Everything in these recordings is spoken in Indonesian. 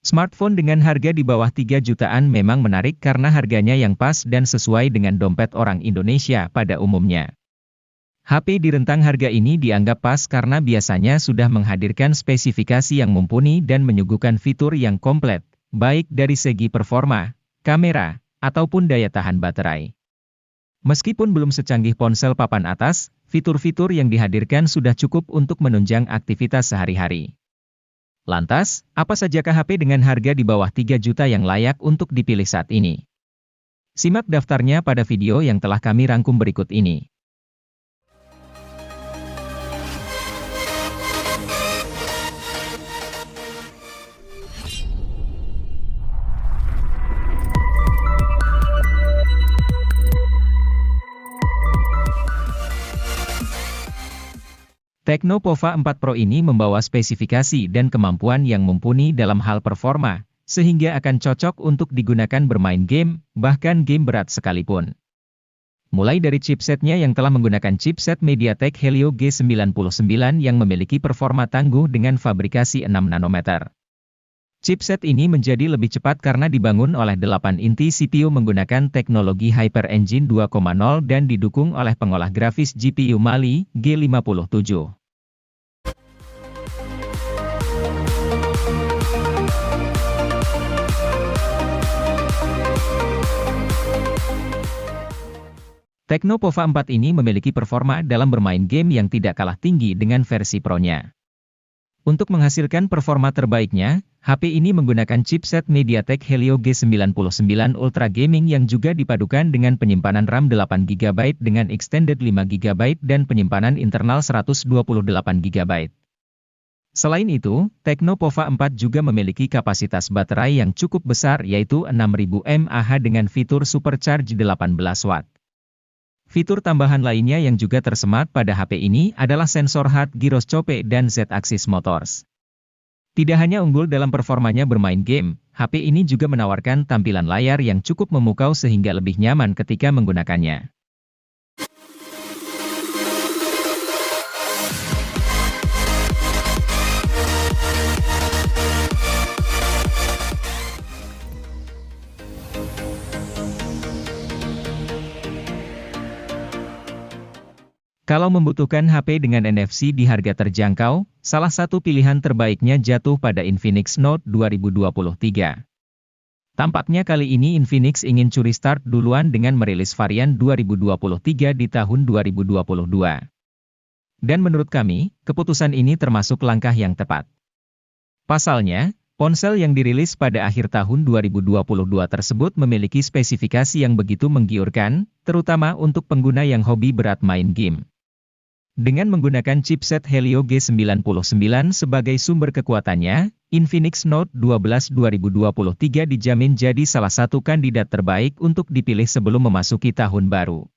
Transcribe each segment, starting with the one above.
Smartphone dengan harga di bawah 3 jutaan memang menarik karena harganya yang pas dan sesuai dengan dompet orang Indonesia pada umumnya. HP di rentang harga ini dianggap pas karena biasanya sudah menghadirkan spesifikasi yang mumpuni dan menyuguhkan fitur yang komplit, baik dari segi performa, kamera, ataupun daya tahan baterai. Meskipun belum secanggih ponsel papan atas, fitur-fitur yang dihadirkan sudah cukup untuk menunjang aktivitas sehari-hari. Lantas, apa sajakah HP dengan harga di bawah 3 juta yang layak untuk dipilih saat ini? Simak daftarnya pada video yang telah kami rangkum berikut ini. Tecno Pova 4 Pro ini membawa spesifikasi dan kemampuan yang mumpuni dalam hal performa, sehingga akan cocok untuk digunakan bermain game, bahkan game berat sekalipun. Mulai dari chipsetnya yang telah menggunakan chipset MediaTek Helio G99 yang memiliki performa tangguh dengan fabrikasi 6 nanometer. Chipset ini menjadi lebih cepat karena dibangun oleh 8 inti CPU menggunakan teknologi Hyper Engine 2.0 dan didukung oleh pengolah grafis GPU Mali G57. Tecno Pova 4 ini memiliki performa dalam bermain game yang tidak kalah tinggi dengan versi Pro-nya. Untuk menghasilkan performa terbaiknya, HP ini menggunakan chipset MediaTek Helio G99 Ultra Gaming yang juga dipadukan dengan penyimpanan RAM 8GB dengan extended 5GB dan penyimpanan internal 128GB. Selain itu, Tecno Pova 4 juga memiliki kapasitas baterai yang cukup besar yaitu 6000 mAh dengan fitur Supercharge 18 Watt. Fitur tambahan lainnya yang juga tersemat pada HP ini adalah sensor hard gyroscope dan Z-axis motors. Tidak hanya unggul dalam performanya bermain game, HP ini juga menawarkan tampilan layar yang cukup memukau sehingga lebih nyaman ketika menggunakannya. Kalau membutuhkan HP dengan NFC di harga terjangkau, salah satu pilihan terbaiknya jatuh pada Infinix Note 2023. Tampaknya kali ini Infinix ingin curi start duluan dengan merilis varian 2023 di tahun 2022. Dan menurut kami, keputusan ini termasuk langkah yang tepat. Pasalnya, ponsel yang dirilis pada akhir tahun 2022 tersebut memiliki spesifikasi yang begitu menggiurkan, terutama untuk pengguna yang hobi berat main game. Dengan menggunakan chipset Helio G99 sebagai sumber kekuatannya, Infinix Note 12 2023 dijamin jadi salah satu kandidat terbaik untuk dipilih sebelum memasuki tahun baru.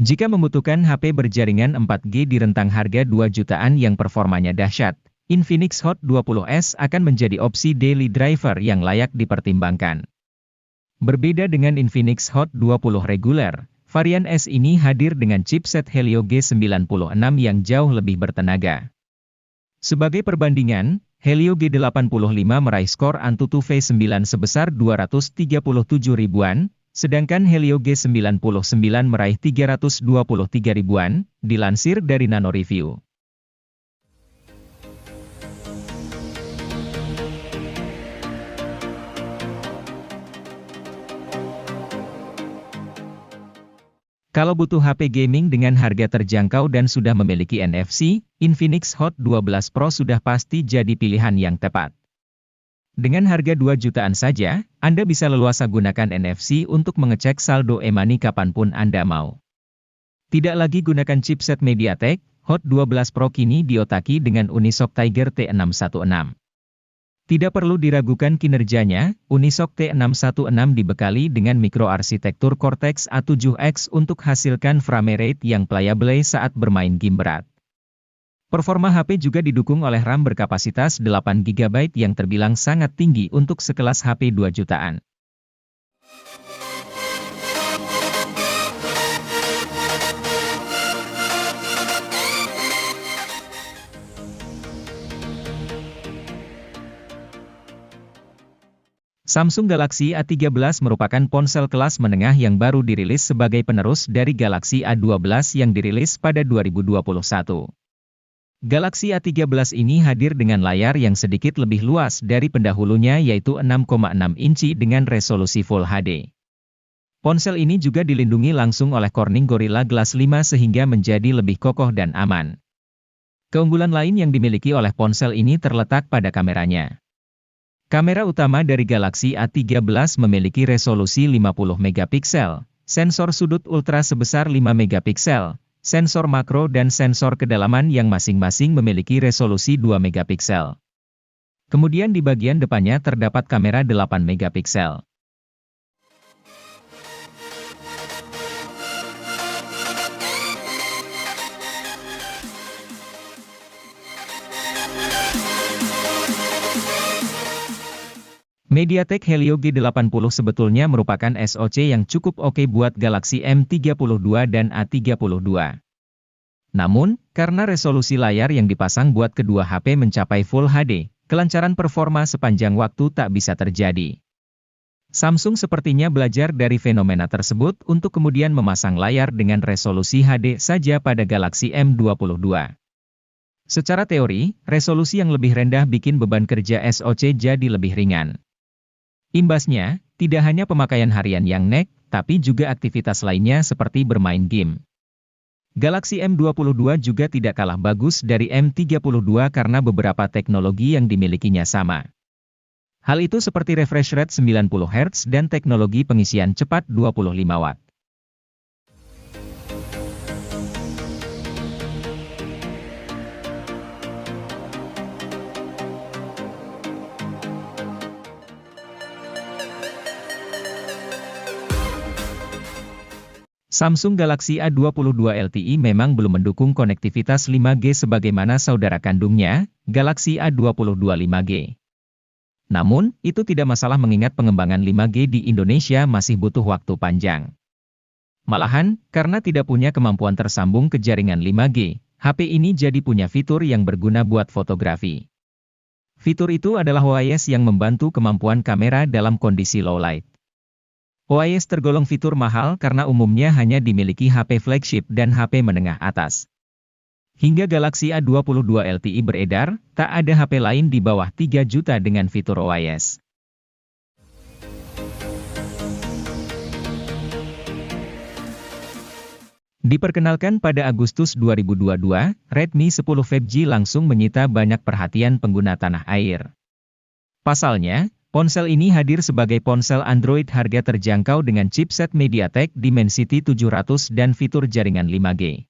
Jika membutuhkan HP berjaringan 4G di rentang harga 2 jutaan yang performanya dahsyat, Infinix Hot 20S akan menjadi opsi daily driver yang layak dipertimbangkan. Berbeda dengan Infinix Hot 20 reguler, varian S ini hadir dengan chipset Helio G96 yang jauh lebih bertenaga. Sebagai perbandingan, Helio G85 meraih skor Antutu V9 sebesar 237 ribuan, sedangkan Helio G99 meraih 323 ribuan, dilansir dari Nano Review. Kalau butuh HP gaming dengan harga terjangkau dan sudah memiliki NFC, Infinix Hot 12 Pro sudah pasti jadi pilihan yang tepat. Dengan harga 2 jutaan saja, Anda bisa leluasa gunakan NFC untuk mengecek saldo e-money kapanpun Anda mau. Tidak lagi gunakan chipset MediaTek, Hot 12 Pro kini diotaki dengan Unisoc Tiger T616. Tidak perlu diragukan kinerjanya, Unisoc T616 dibekali dengan mikroarsitektur Cortex A7X untuk hasilkan frame rate yang playable saat bermain game berat. Performa HP juga didukung oleh RAM berkapasitas 8GB yang terbilang sangat tinggi untuk sekelas HP 2 jutaan. Samsung Galaxy A13 merupakan ponsel kelas menengah yang baru dirilis sebagai penerus dari Galaxy A12 yang dirilis pada 2021. Galaxy A13 ini hadir dengan layar yang sedikit lebih luas dari pendahulunya yaitu 6,6 inci dengan resolusi Full HD. Ponsel ini juga dilindungi langsung oleh Corning Gorilla Glass 5 sehingga menjadi lebih kokoh dan aman. Keunggulan lain yang dimiliki oleh ponsel ini terletak pada kameranya. Kamera utama dari Galaxy A13 memiliki resolusi 50 megapiksel, sensor sudut ultra sebesar 5 megapiksel, sensor makro dan sensor kedalaman yang masing-masing memiliki resolusi 2 megapiksel. Kemudian di bagian depannya terdapat kamera 8 megapiksel. MediaTek Helio G80 sebetulnya merupakan SoC yang cukup oke buat Galaxy M32 dan A32. Namun, karena resolusi layar yang dipasang buat kedua HP mencapai Full HD, kelancaran performa sepanjang waktu tak bisa terjadi. Samsung sepertinya belajar dari fenomena tersebut untuk kemudian memasang layar dengan resolusi HD saja pada Galaxy M22. Secara teori, resolusi yang lebih rendah bikin beban kerja SoC jadi lebih ringan. Imbasnya, tidak hanya pemakaian harian yang naik, tapi juga aktivitas lainnya seperti bermain game. Galaxy M22 juga tidak kalah bagus dari M32 karena beberapa teknologi yang dimilikinya sama. Hal itu seperti refresh rate 90 Hz dan teknologi pengisian cepat 25 Watt. Samsung Galaxy A22 LTE memang belum mendukung konektivitas 5G sebagaimana saudara kandungnya, Galaxy A22 5G. Namun, itu tidak masalah mengingat pengembangan 5G di Indonesia masih butuh waktu panjang. Malahan, karena tidak punya kemampuan tersambung ke jaringan 5G, HP ini jadi punya fitur yang berguna buat fotografi. Fitur itu adalah OIS yang membantu kemampuan kamera dalam kondisi low light. OIS tergolong fitur mahal karena umumnya hanya dimiliki HP flagship dan HP menengah atas. Hingga Galaxy A22 LTE beredar, tak ada HP lain di bawah 3 juta dengan fitur OIS. Diperkenalkan pada Agustus 2022, Redmi 10 5G langsung menyita banyak perhatian pengguna tanah air. Pasalnya, ponsel ini hadir sebagai ponsel Android harga terjangkau dengan chipset MediaTek Dimensity 700 dan fitur jaringan 5G.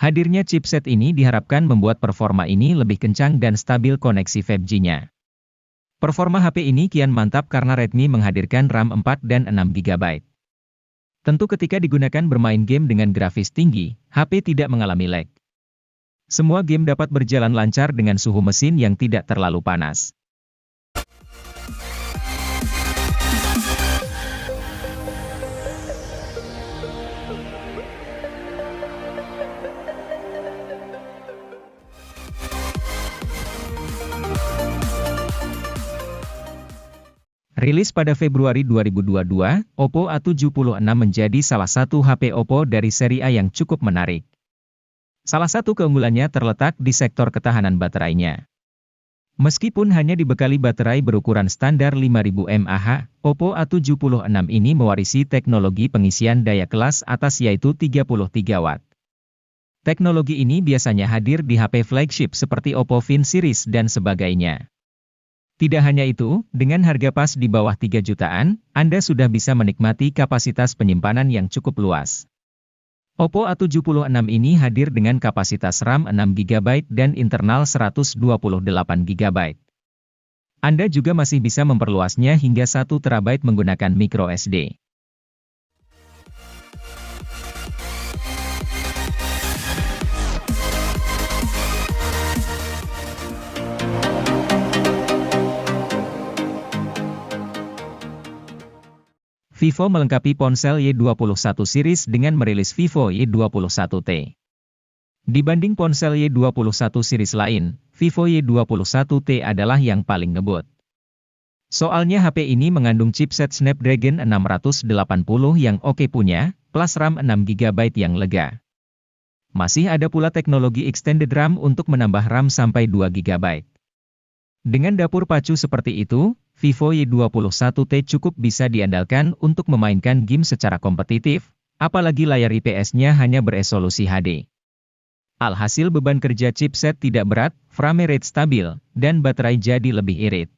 Hadirnya chipset ini diharapkan membuat performa ini lebih kencang dan stabil koneksi 5G-nya. Performa HP ini kian mantap karena Redmi menghadirkan RAM 4 dan 6 GB. Tentu ketika digunakan bermain game dengan grafis tinggi, HP tidak mengalami lag. Semua game dapat berjalan lancar dengan suhu mesin yang tidak terlalu panas. Rilis pada Februari 2022, Oppo A76 menjadi salah satu HP Oppo dari seri A yang cukup menarik. Salah satu keunggulannya terletak di sektor ketahanan baterainya. Meskipun hanya dibekali baterai berukuran standar 5000 mAh, Oppo A76 ini mewarisi teknologi pengisian daya kelas atas yaitu 33 Watt. Teknologi ini biasanya hadir di HP flagship seperti Oppo Find series dan sebagainya. Tidak hanya itu, dengan harga pas di bawah 3 jutaan, Anda sudah bisa menikmati kapasitas penyimpanan yang cukup luas. Oppo A76 ini hadir dengan kapasitas RAM 6 GB dan internal 128 GB. Anda juga masih bisa memperluasnya hingga 1 TB menggunakan microSD. Vivo melengkapi ponsel Y21 series dengan merilis Vivo Y21T. Dibanding ponsel Y21 series lain, Vivo Y21T adalah yang paling ngebut. Soalnya HP ini mengandung chipset Snapdragon 680 yang oke punya, plus RAM 6GB yang lega. Masih ada pula teknologi extended RAM untuk menambah RAM sampai 2GB. Dengan dapur pacu seperti itu, Vivo Y21T cukup bisa diandalkan untuk memainkan game secara kompetitif, apalagi layar IPS-nya hanya beresolusi HD. Alhasil beban kerja chipset tidak berat, frame rate stabil, dan baterai jadi lebih irit.